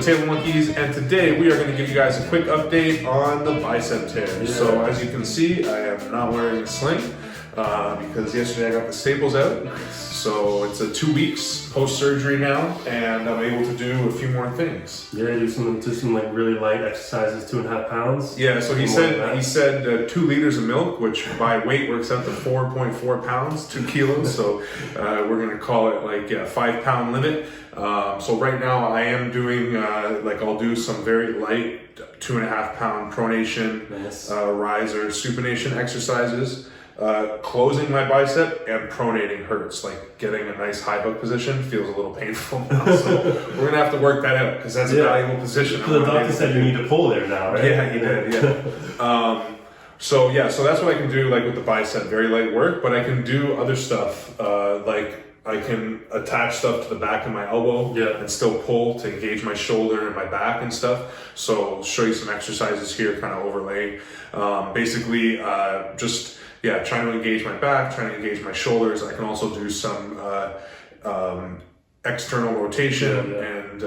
Table Monkeys, and today we are going to give you guys a quick update on the bicep tear. Yeah. So as you can see, I am not wearing a sling because yesterday I got the staples out. So it's 2 weeks post-surgery now, and I'm able to do a few more things. Yeah, do some like really light exercises, 2.5 pounds. Yeah, so he said 2 liters of milk, which by weight works out to 4.4 pounds, 2 kilos. So we're gonna call it like 5 pound limit. So right now I am doing I'll do some very light 2.5 pound pronation, nice. riser, supination exercises. Closing my bicep and pronating hurts. Like getting a nice high hook position feels a little painful now. So we're gonna have to work that out because that's a valuable position. The doctor said you need to pull there now, right? Yeah, he did. Yeah. So that's what I can do, like with the bicep, very light work. But I can do other stuff, like I can attach stuff to the back of my elbow and still pull to engage my shoulder and my back and stuff. So I'll show you some exercises here, kind of overlay. Basically, trying to engage my back, trying to engage my shoulders. I can also do some external rotation and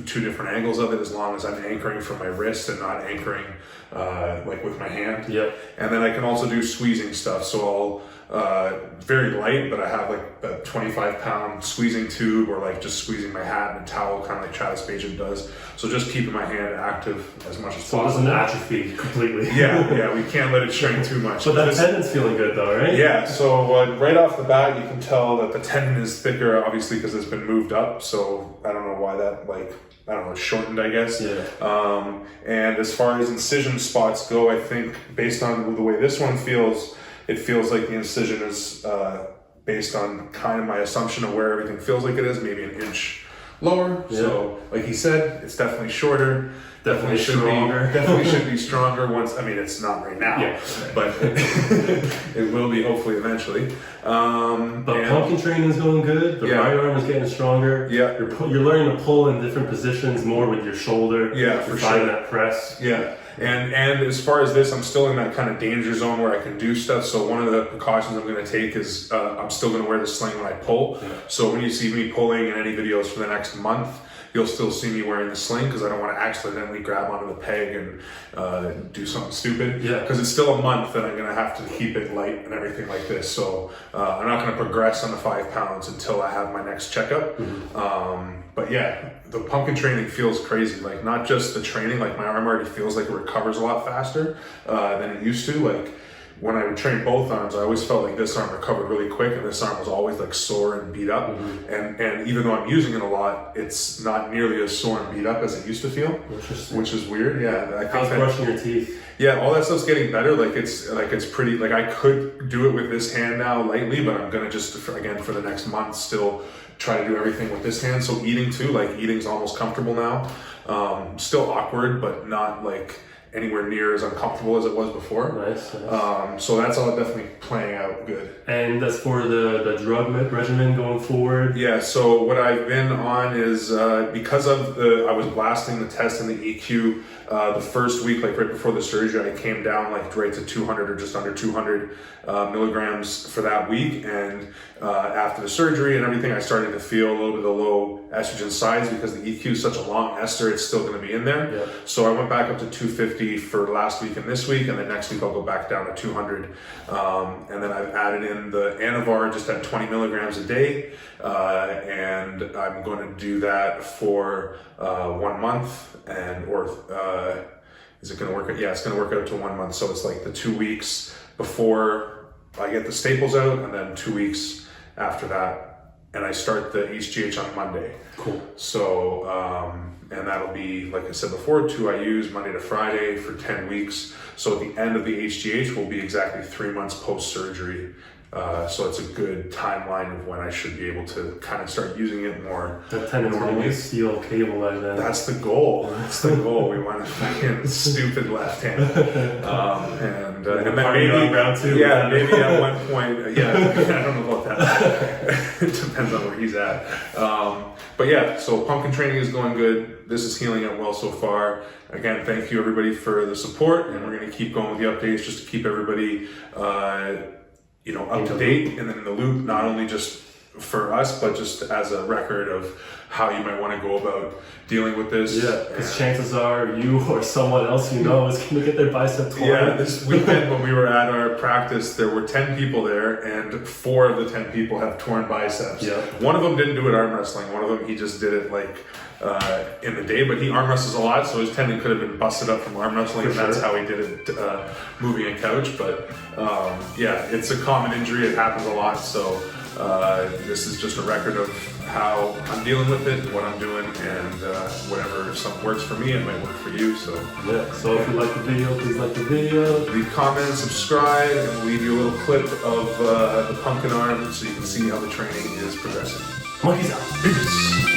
2 different angles of it, as long as I'm anchoring from my wrist and not anchoring like with my hand. Yeah. And then I can also do squeezing stuff. So I'll very light, but I have like a 25 pound squeezing tube, or like just squeezing my hat and a towel, kind of like Travis Bicep does. So just keeping my hand active as much as possible. So it doesn't atrophy completely. Yeah, we can't let it shrink too much. But that tendon's feeling good though, right? Yeah, so right off the bat, you can tell that the tendon is thicker, obviously, because it's been moved up. So I don't know why that, shortened, I guess. Yeah. And as far as incision spots go, I think based on the way this one feels, it feels like the incision is based on kind of my assumption of where everything feels like it is, maybe an inch lower. Yeah. So like he said, it's definitely shorter. Definitely should be stronger once. I mean, it's not right now, but it will be hopefully eventually. But pumpkin training is going good. The right arm is getting stronger. Yeah, you're learning to pull in different positions more with your shoulder. Yeah, for sure. That press. Yeah. And as far as this, I'm still in that kind of danger zone where I can do stuff. So one of the precautions I'm going to take is I'm still going to wear the sling when I pull. Yeah. So when you see me pulling in any videos for the next month, you'll still see me wearing the sling because I don't want to accidentally grab onto the peg and do something stupid. Yeah. Because it's still a month and I'm going to have to keep it light and everything like this. So I'm not going to progress on the 5 pounds until I have my next checkup. Mm-hmm. But yeah, the pumpkin training feels crazy. Like not just the training, like my arm already feels like it recovers a lot faster than it used to. Like when I would train both arms, I always felt like this arm recovered really quick and this arm was always like sore and beat up. Mm-hmm. And even though I'm using it a lot, it's not nearly as sore and beat up as it used to feel. Interesting. Which is weird. Yeah. I think how's brushing your teeth? Yeah, all that stuff's getting better. It's pretty, like I could do it with this hand now lightly, but I'm gonna just, again, for the next month still try to do everything with this hand. So eating too, like eating's almost comfortable now. Still awkward, but not like anywhere near as uncomfortable as it was before. Nice. So that's all definitely playing out good. And as for the drug regimen going forward? Yeah, so what I've been on is, because of I was blasting the test and the EQ the first week, like right before the surgery, I came down like right to 200 or just under 200 milligrams for that week. And after the surgery and everything, I started to feel a little bit of low estrogen sides because the EQ is such a long ester, it's still going to be in there. Yeah. So I went back up to 250 for last week and this week, and then next week I'll go back down to 200. And then I've added in the Anavar just at 20 milligrams a day. And I'm going to do that for 1 month. Is it going to work out? Yeah, it's going to work out to 1 month. So it's like the 2 weeks before I get the staples out, and then 2 weeks after that. And I start the HGH on Monday. Cool. So, and that'll be, like I said before, 2 IUs Monday to Friday for 10 weeks. So at the end of the HGH will be exactly 3 months post-surgery. So it's a good timeline of when I should be able to kind of start using it more. The tendon's going to be a steel cable by then. That's the goal. That's the goal. We want a fucking stupid left hand. And then maybe round 2. Yeah, maybe at one point. Yeah, I don't know about that. It depends on where he's at. But yeah, so pumpkin training is going good. This is healing up well so far. Again, thank you everybody for the support, and we're going to keep going with the updates just to keep everybody up to date and then in the loop, not only just for us, but just as a record of how you might want to go about dealing with this. Yeah, because chances are you or someone else you know is going to get their bicep torn. Yeah, this weekend when we were at our practice, there were 10 people there, and 4 of the 10 people have torn biceps. Yeah. One of them didn't do it arm wrestling. One of them, he just did it like in the day, but he arm wrestles a lot, so his tendon could have been busted up from arm wrestling, and that's how he did it, moving a couch. But yeah, it's a common injury. It happens a lot, so this is just a record of how I'm dealing with it, what I'm doing, and whatever, if something works for me, it might work for you. So yeah, so if you like the video, please like the video. Leave comments, subscribe, and we'll leave you a little clip of the pumpkin arm so you can see how the training is progressing. Monkeys out. Peace.